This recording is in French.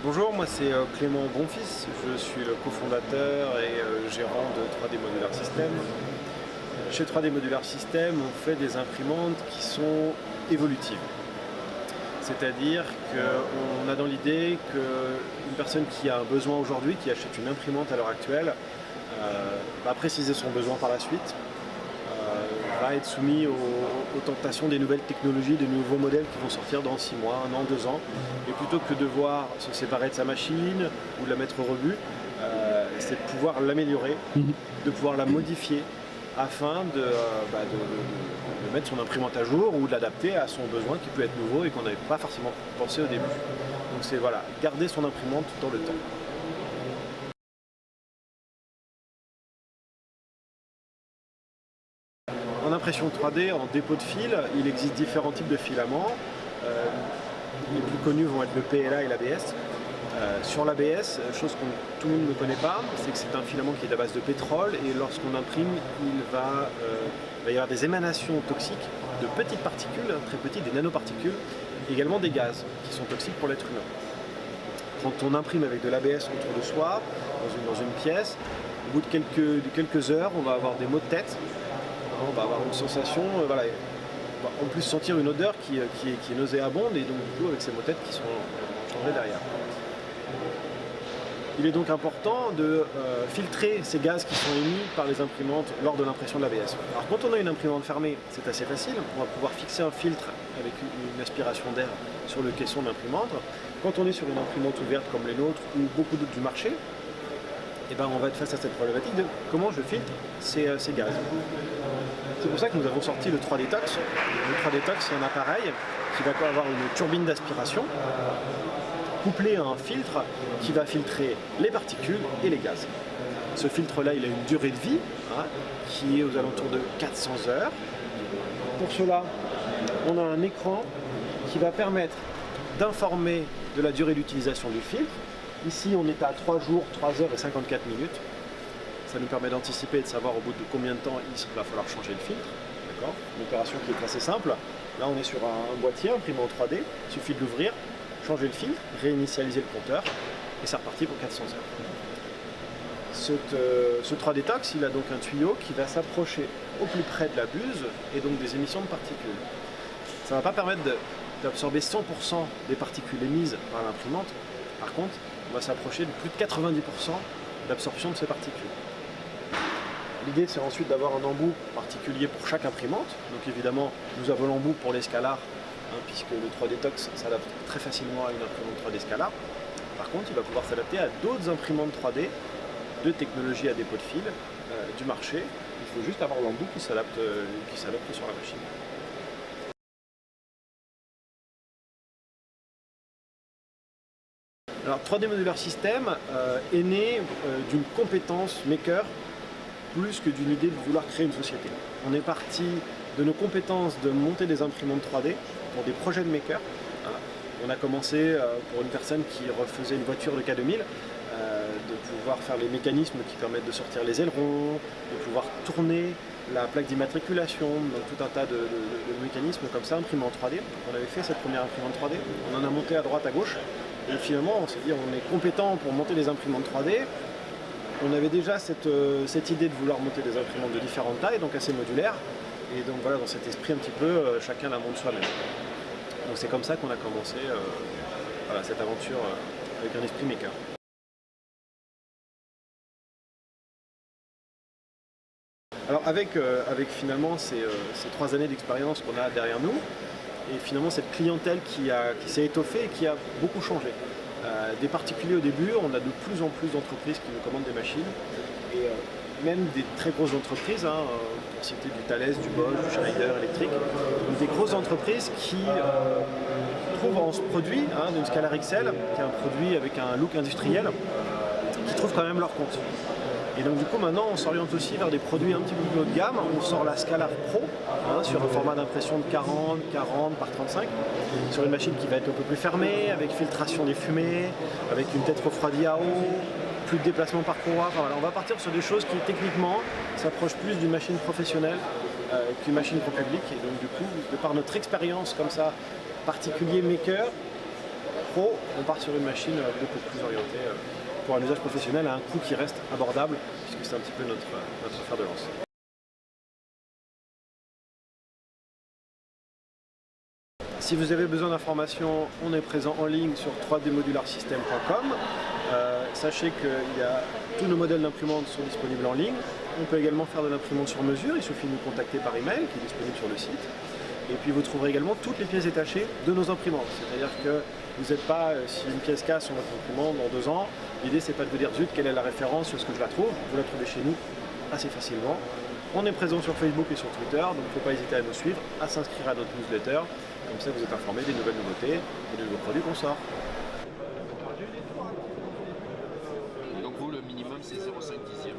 Bonjour, moi c'est Clément Bonfils, je suis le cofondateur et gérant de 3D Modular System. Chez 3D Modular System, on fait des imprimantes qui sont évolutives. C'est-à-dire qu'on a dans l'idée qu'une personne qui a un besoin aujourd'hui, qui achète une imprimante à l'heure actuelle, va préciser son besoin par la suite, va être soumis aux tentations des nouvelles technologies, des nouveaux modèles qui vont sortir dans 6 mois, 1 an, 2 ans. Et plutôt que de devoir se séparer de sa machine ou de la mettre au rebut, c'est de pouvoir l'améliorer, de pouvoir la modifier afin de mettre son imprimante à jour ou de l'adapter à son besoin qui peut être nouveau et qu'on n'avait pas forcément pensé au début. Donc c'est voilà, garder son imprimante dans le temps. En impression 3D, en dépôt de fil, il existe différents types de filaments. Les plus connus vont être le PLA et l'ABS. Sur l'ABS, chose que tout le monde ne connaît pas, c'est que c'est un filament qui est à base de pétrole et lorsqu'on imprime, il va y avoir des émanations toxiques de petites particules, très petites, des nanoparticules, et également des gaz qui sont toxiques pour l'être humain. Quand on imprime avec de l'ABS autour de soi, dans une pièce, au bout de quelques heures, on va avoir des maux de tête, on va avoir une sensation, voilà, on va en plus sentir une odeur qui est nauséabonde et donc du coup avec ces maux de tête qui sont changés derrière. Il est donc important de filtrer ces gaz qui sont émis par les imprimantes lors de l'impression de l'ABS. Alors quand on a une imprimante fermée, c'est assez facile, on va pouvoir fixer un filtre avec une aspiration d'air sur le caisson de l'imprimante. Quand on est sur une imprimante ouverte comme les nôtres ou beaucoup d'autres du marché, eh ben, on va être face à cette problématique de comment je filtre ces gaz. C'est pour ça que nous avons sorti le 3D Tox. Le 3D Tox, c'est un appareil qui va avoir une turbine d'aspiration couplé à un filtre qui va filtrer les particules et les gaz. Ce filtre-là, il a une durée de vie qui est aux alentours de 400 heures. Pour cela, on a un écran qui va permettre d'informer de la durée d'utilisation du filtre. Ici, on est à 3 jours, 3 heures et 54 minutes. Ça nous permet d'anticiper et de savoir au bout de combien de temps il va falloir changer le filtre. Une opération qui est assez simple. Là, on est sur un boîtier imprimé en 3D. Il suffit de l'ouvrir, changer le filtre, réinitialiser le compteur et c'est reparti pour 400 heures. Ce 3D Tox, il a donc un tuyau qui va s'approcher au plus près de la buse et donc des émissions de particules. Ça ne va pas permettre d'absorber 100% des particules émises par l'imprimante. Par contre, on va s'approcher de plus de 90% d'absorption de ces particules. L'idée, c'est ensuite d'avoir un embout particulier pour chaque imprimante. Donc évidemment, nous avons l'embout pour les scalars, puisque le 3D Tox s'adapte très facilement à une imprimante 3D Scalar. Par contre, il va pouvoir s'adapter à d'autres imprimantes 3D de technologie à dépôt de fil du marché. Il faut juste avoir l'embout qui s'adapte sur la machine. Alors 3D Modular System est né d'une compétence maker plus que d'une idée de vouloir créer une société. On est parti de nos compétences de monter des imprimantes 3D pour des projets de maker. On a commencé pour une personne qui refaisait une voiture de K2000, de pouvoir faire les mécanismes qui permettent de sortir les ailerons, de pouvoir tourner la plaque d'immatriculation, donc tout un tas de mécanismes comme ça imprimés en 3D. On avait fait cette première imprimante 3D, on en a monté à droite, à gauche, et finalement on s'est dit on est compétent pour monter des imprimantes 3D. On avait déjà cette idée de vouloir monter des imprimantes de différentes tailles, donc assez modulaires, et donc voilà, dans cet esprit un petit peu, chacun la monte soi-même. Donc c'est comme ça qu'on a commencé voilà, cette aventure avec un esprit maker. Alors avec finalement ces 3 années d'expérience qu'on a derrière nous, et finalement cette clientèle qui s'est étoffée et qui a beaucoup changé. Des particuliers au début, on a de plus en plus d'entreprises qui nous commandent des machines, et même des très grosses entreprises, pour citer du Thales, du Bosch, du Schneider Electric, donc des grosses entreprises qui trouvent en ce produit, d'une Scalar XL, qui est un produit avec un look industriel, qui trouvent quand même leur compte. Et donc du coup maintenant on s'oriente aussi vers des produits un petit peu plus haut de gamme. On sort la Scalar Pro sur un format d'impression de 40 par 35, sur une machine qui va être un peu plus fermée, avec filtration des fumées, avec une tête refroidie à eau, plus de déplacement par courroie. Enfin, voilà, on va partir sur des choses qui techniquement s'approchent plus d'une machine professionnelle qu'une machine grand public. Et donc du coup, de par notre expérience comme ça, particulier maker, pro, on part sur une machine beaucoup plus orientée pour un usage professionnel à un coût qui reste abordable, puisque c'est un petit peu notre fer de lance. Si vous avez besoin d'informations, on est présent en ligne sur www.modularsystem.com. Sachez que tous nos modèles d'imprimantes sont disponibles en ligne. On peut également faire de l'imprimante sur mesure, il suffit de nous contacter par email qui est disponible sur le site. Et puis vous trouverez également toutes les pièces détachées de nos imprimantes. C'est-à-dire que vous n'êtes pas, si une pièce casse sur votre imprimante dans 2 ans, l'idée c'est pas de vous dire zut, quelle est la référence, sur ce que je la trouve, vous la trouvez chez nous assez facilement. On est présent sur Facebook et sur Twitter, donc il ne faut pas hésiter à nous suivre, à s'inscrire à notre newsletter. Comme ça, vous êtes informés des nouvelles nouveautés et des nouveaux produits qu'on sort. Donc vous, le minimum, c'est 0,5 dixième.